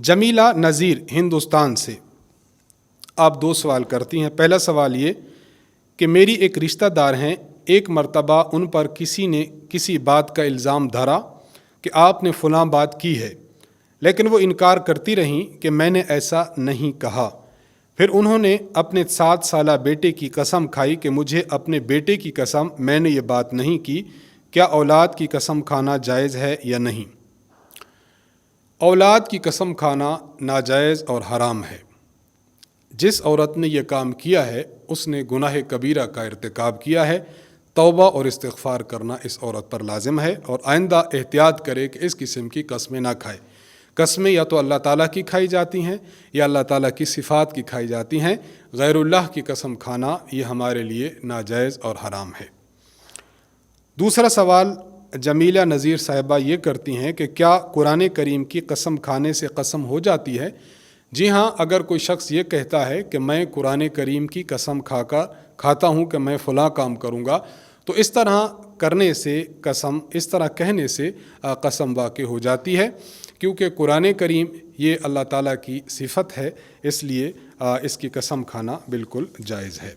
जमीला नज़ीर हिंदुस्तान से आप 2 सवाल करती हैं। पहला सवाल ये कि मेरी एक रिश्तेदार हैं, एक मर्तबा उन पर किसी ने किसी बात का इल्ज़ाम धरा कि आपने फ़लाँ बात की है, लेकिन वो इनकार करती रहीं कि मैंने ऐसा नहीं कहा। फिर उन्होंने अपने 7 साला बेटे की कसम खाई कि मुझे अपने बेटे की कसम मैंने ये बात नहीं की। क्या औलाद की कसम खाना जायज़ है या नहीं? औलाद की कसम खाना नाजायज़ और हराम है। जिस औरत ने यह काम किया है उसने गुनाह कबीरा का इर्तिकाब किया है। तौबा और इस्तिग़फ़ार करना इस औरत पर लाजिम है और आइंदा एहतियात करे कि इस किस्म की कस्में ना खाए। कस्में या तो अल्लाह ताला की खाई जाती हैं या अल्लाह ताला की सिफ़ात की खाई जाती हैं। गैरुल्लाह की कसम खाना ये हमारे लिए नाजायज़ और हराम है। दूसरा सवाल जमीला नज़ीर साहिबा ये करती हैं कि क्या कुरान करीम की कसम खाने से कसम हो जाती है? जी हाँ, अगर कोई शख्स ये कहता है कि मैं कुरान करीम की कसम खाता हूँ कि मैं फ़लाँ काम करूँगा, तो इस तरह करने से कसम, इस तरह कहने से कसम वाक़ई हो जाती है, क्योंकि कुरान करीम ये अल्लाह ताला की सिफ़त है, इसलिए इसकी कसम खाना बिल्कुल जायज़ है।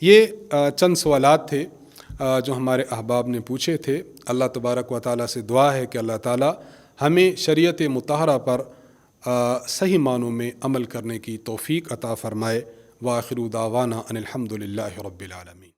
ये चंद सवालात थे जो हमारे अहबाब ने पूछे थे। अल्लाह तबारक व तआला से दुआ है कि अल्लाह ताला हमें शरीयत मुतहरा पर सही मानों में अमल करने की तौफ़ीक़ अता फ़रमाए। व आखिरु दावाना अनिल हम्दुलिल्लाहि रब्बिल आलमीन।